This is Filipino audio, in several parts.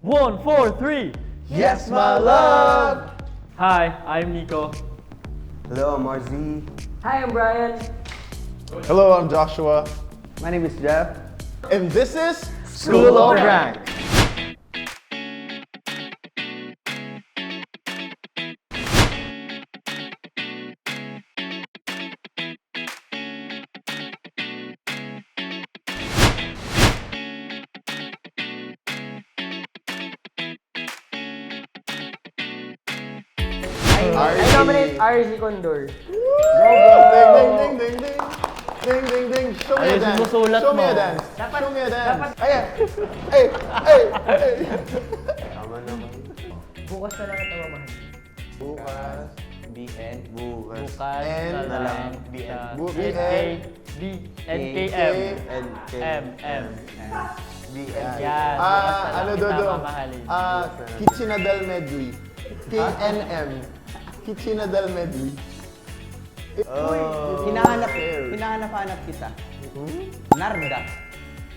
1, 4, 3. Yes, my love! Hi, I'm Nico. Hello, I'm RZ. Hi, I'm Brian. Hello, I'm Joshua. My name is Jeff. And this is School of Rank. I nominate RZ Condor. Ding, ding, ding, ding, ding. Ding, ding, ding. Show me a Ayun, dance. sumusulat Show me mo. a dance. Dapat- Show me a dance. dapat- Ayan. Ay, ay, ay. Tama naman. Bukas na lang at mamahal. Bukas. BN. Bukas. Bukas N na lang BN. SK, D, NKM, NKM. M. BN. Yan, bukas na lang Ano kita dodo? mamahalin. Kitchenadal medley. KNM. Kitchenadal medley. Oh. Hinahanap kita. Narda.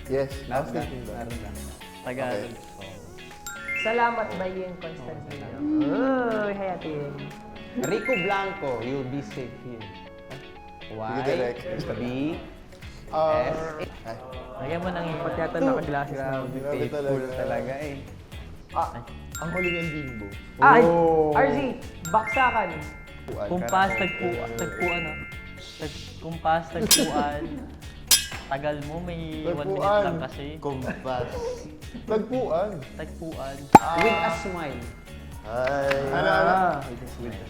Yes, I was Narda. thinking that. Narda. Tagalog. Salamat ba yung Constantino? Uy, hayatin. Rico Blanco, you'll be safe here. Y, direct. B, Ay, Lagyan mo ng Pati yata naka-glasses na. grabe, Grabe faithful talaga. talaga eh. ang huling ang bimbo. Ay! Oh. RZ, baksakan. kumpas, tagpuan ah. Kumpas, tagpuan. Tagal mo, may 1 minute Tagpuan. lang kasi. Kumpas. Tagpuan. Tagpuan. With a smile. Ay. Ano? With a smile.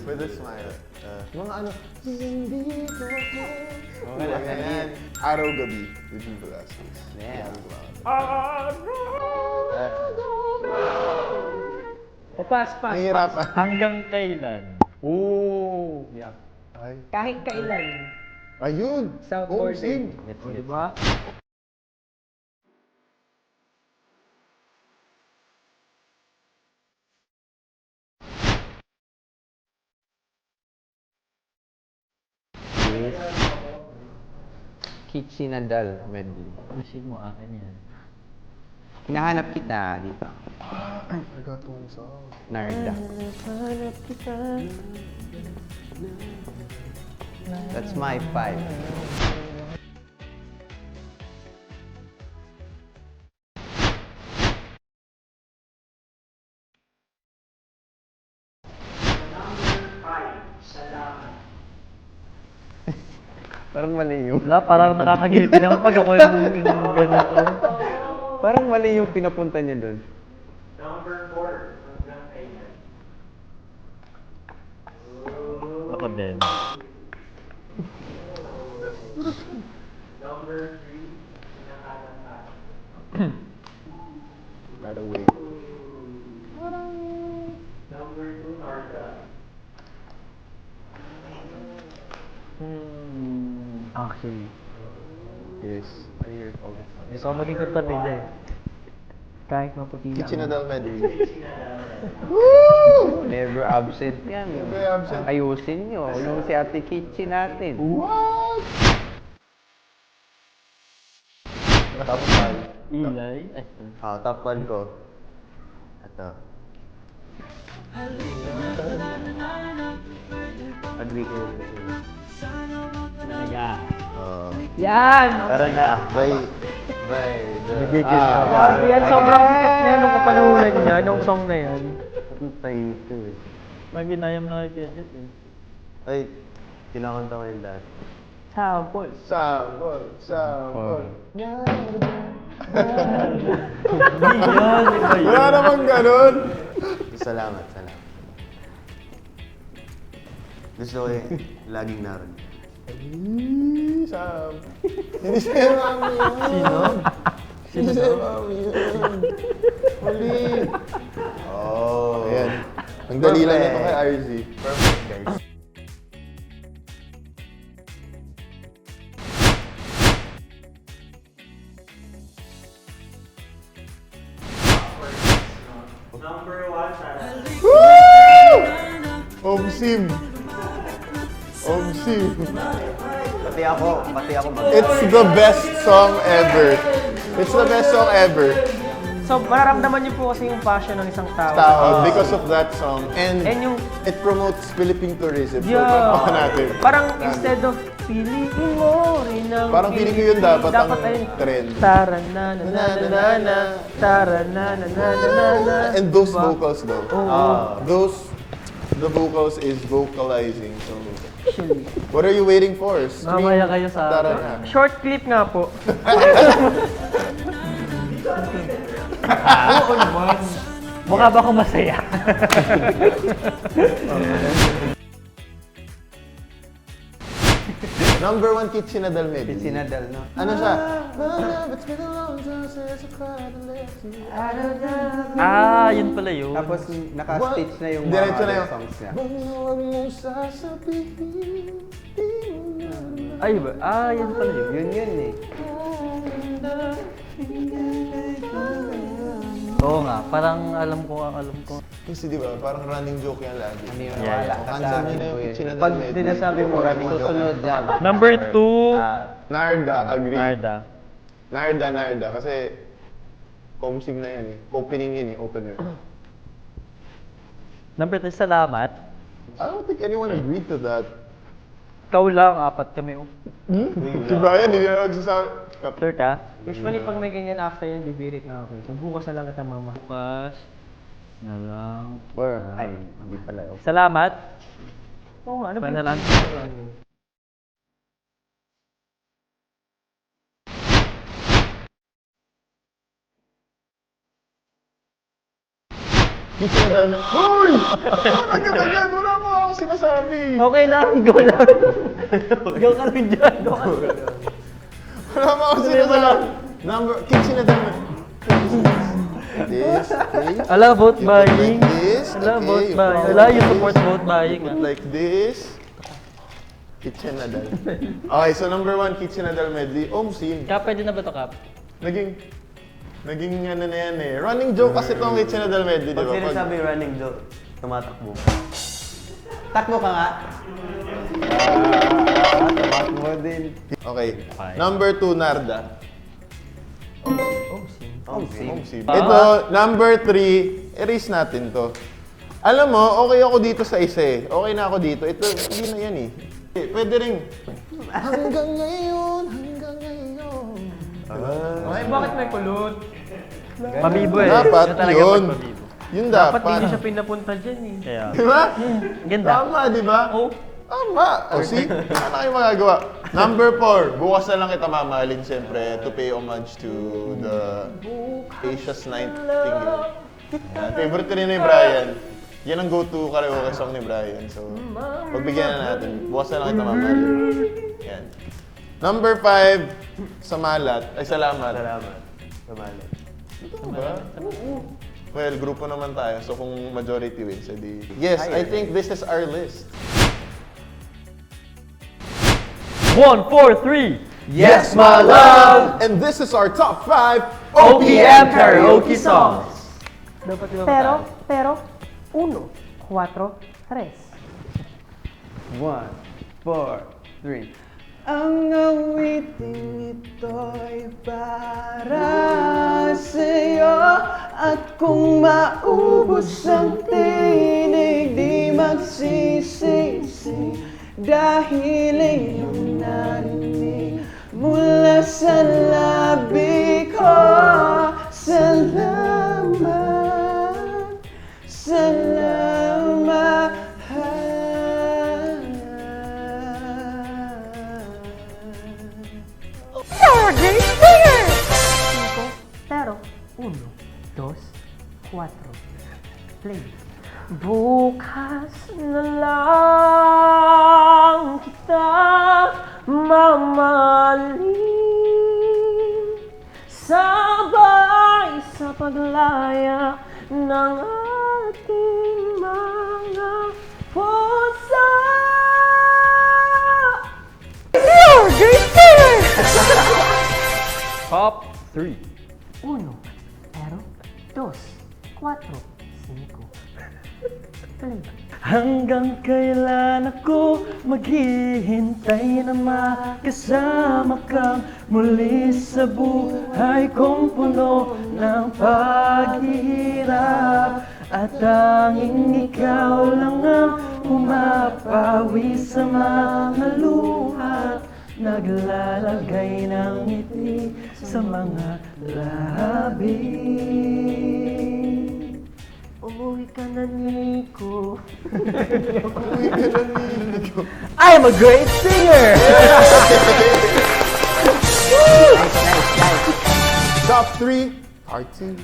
With a smile. Mga ano, hindi ko ako. Okay lang Ayan. Araw gabi with Viva Velasquez. Yeah. O pass. Nahihirapan. Hanggang kailan? Oh, yeah. Ay. Kahit kailan. Ayun! Soundboard. Sing! O, diba? Kitchenadal medley. Masin mo akin yan. Hinahanap kita dito. Ay, forgot one song. Narda. That's my 5. Parang mali yung... Wala, parang nakakagilty naman pag ako yung ganito. Parang mali yung pinapunta niya doon. Ako din. By the way. Actually, Yes. I hear it all the time. gusto ko maging kontabida eh. Kahit maputi lang. Kitchenadal medley. Never absent yan. Never absent. Ayusin nyo. Yung si Ate Kitchen natin. What? Top 5. Ilay. Ay, Top 1 ko. Ito. Advocate. talaga. Oh. Yan! Parang na. By Nagigil the... ka. Yan, sobrang sikat niya nung kapanahunan niya, nung song na yan. Ang tayo ito eh. Maginayam na kay Piaget eh. Ay, kinakanta ko yung dati. Sample. Sample. Sample. Hindi yun, iba yun. Wala namang ganun. Salamat. Gusto ko yung laging naroon. Sam. Hindi sa'yo, mami. Sino? Hindi sa'yo, mami. Huli. Oh. Ayan. Ang dali lang Perfect. ito kay RZ. Perfect, guys. Omsim. Omsim. Pati ako mag- It's the best song ever. It's the best song ever. So, mararamdaman niyo po kasi yung passion ng isang tao. Because of that song. And yung, it promotes Philippine tourism. So, yeah, panahon natin. parang instead of feeling mo rin ang Parang feeling ko yun dapat ang ayun, trend. Tara na na na na na na, tara na na na na na. And those Diba? vocals though. Oo. The vocals is vocalizing. So, Actually. what are you waiting for? Stream Mamaya kayo sa Tara akin. na. Short clip nga po. Oo naman. Mukha ba akong masaya? Number 1, Kitchinadal medley. Sinadal, no? Ano siya? It's been a long time since I cried and left you. Yun pala yun. Tapos naka-stitch na yung Diretso na other yung songs niya. Huwag mong sasabihin, di mo na. Ay ba? Yun pala yun. Yun eh. Oo nga, parang alam ko. Kasi di ba, parang running joke yan lagi. Naniniwala ka Cancel sa mo akin, na yung kuya. Kitchinadal Pag medley. sinasabi mo running joke, susunod yan. Number 2. Narda, agree. Narda. Narda. Kasi, comsig na yan eh. Opening yun eh, opener. Number 3, salamat. I don't think anyone agreed to that. Ikaw lang, 4 kami. Si Brian, hindi na nagsasabi. Sure ka? Usually pag may ganyan after yan, bibirit na ako. So bukas na lang kita mama. Bukas. Na lang. Ay, hindi pala yun. Salamat. Oo nga, ano ba? Panalan. Kitchinadal na. Hoy! Agad-agad, wala mo ako sinasabi. Okay lang, go lang. Go ka lang dyan. Wala mo ako sinasabi. Kitchinadal na. This, okay. Ala, vote You put buying. like this, Ala, okay, vote you buying. put Ala, like you this, support vote buying. Put like this. Kitchinadal. Okay, so number 1, Kitchinadal medley. Omsim. Kap, pwede na ba ito, Kap? Naging ano na yan eh. Running joke kasi itong Kitchinadal medley, di Pag ba? sinasabi running joke, tumatakbo. Takbo ka nga. Takbo din. Okay. Number 2, Narda. Omsim. Omsim. Ito, number 3, erase natin to. Alam mo, okay ako dito sa isa eh. Okay na ako dito. Ito, hindi na yan eh. Pwede rin. Hanggang ngayon. Ay, bakit may kulot? Pabibo eh. Dapat Yun talaga yun. pagpabibo. Yun Dapat dapat. hindi siya pinapunta dyan eh. Kaya, Di ba? ganda. Tama, di ba? Oh. Tama. O see? Ano kayo magagawa? Number 4, bukas na lang kita mamahalin siyempre to pay homage to the Asia's 9th thing yun. Yan. Favorite ko rin ni Brian. Yan ang go-to karaoke song ni Brian. So, pagbigyan na natin. Bukas na lang kita mamahalin. Yan. Number 5, Salamat. Salamat. Samalit. Diba? Well, grupo naman tayo. So, kung majority wins, edi... Yes, I think this is our list. 1, 4, 3. Yes, my love! And this is our top 5 OPM karaoke songs. Dapat diba Pero, 1, 4, 3. 1, 4, 3. Ang awiting ito'y para sa'yo. At kung maubos ang tinig, di magsisisi. Dahil iyong narinig mula sa labi ko. Salamat, salamat. Pero, 1, 2, 4. Play. Bukas na lang kita mamahalin, sabay sa paglaya ng ating mga puso. Top 3. 1, pero 2, 4, 5. Play. Hanggang kailan ako maghihintay na makasama kang muli sa buhay kong puno ng paghihirap at tanging ikaw lang ang pumapawi sa mga luha, naglalagay ng ngiti sa mga labi. Umuwi ka na, Nico. I am a great singer! Top 3, part 2.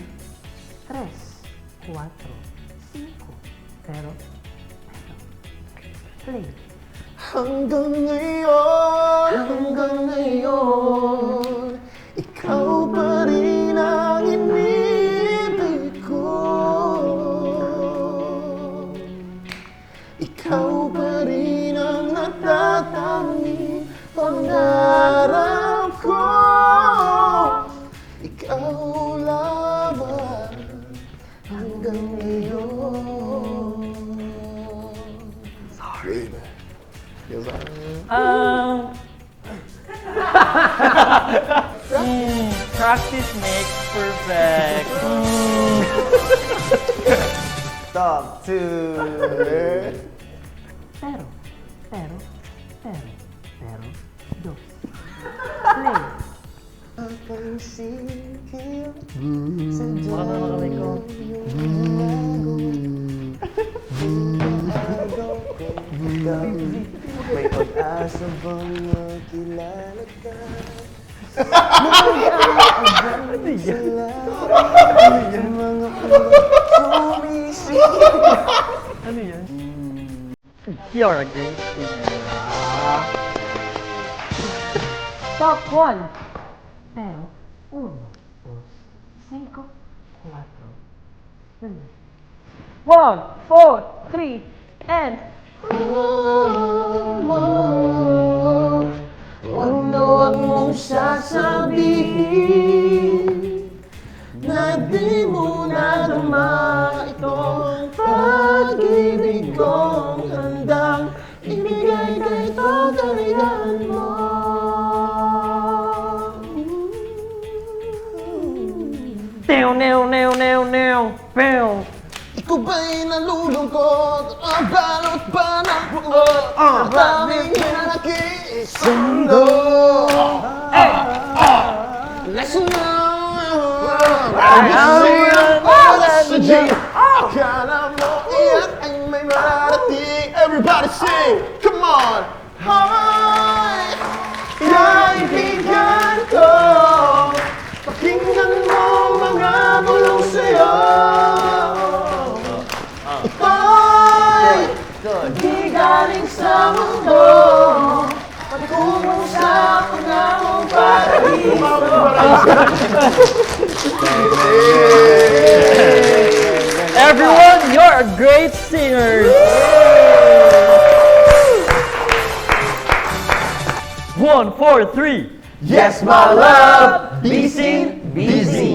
3, 4, 5. Pero, play. Hanggang ngayon, ikaw pa rin ang inibig ko. Ikaw pa rin ang natatanging pangarap ko. Ikaw lamang hanggang ngayon. Sorry. Practice makes perfect. Top 2. Pero, 2. Play. Baka na kamay ko. May pag-asa bang makilala ka? Ano yan? You're a great singer. Top 1. Pero, 1, 2, 5, 4. 1, 4, 3, and... Ano ang mong sasabihin na di mo nadama itong pag-ibig kong handang ibigay kay kagalian mo. Pew. Ikaw ba'y nalulungkot? Ang balot pa ng buot? Ang daming hinanakit sa mundo. Lesson now. Akala mo iyan ay may marating. Everybody sing! Come on! Hi! Kaibigan ko, pakinggan mo mga bulong sa'yo. Ito'y di galing sa mundo, patungo sa pangangong paraiso. Everyone, you're a great singer. 1, 4, 3. Yes, my love, be seen, be seen.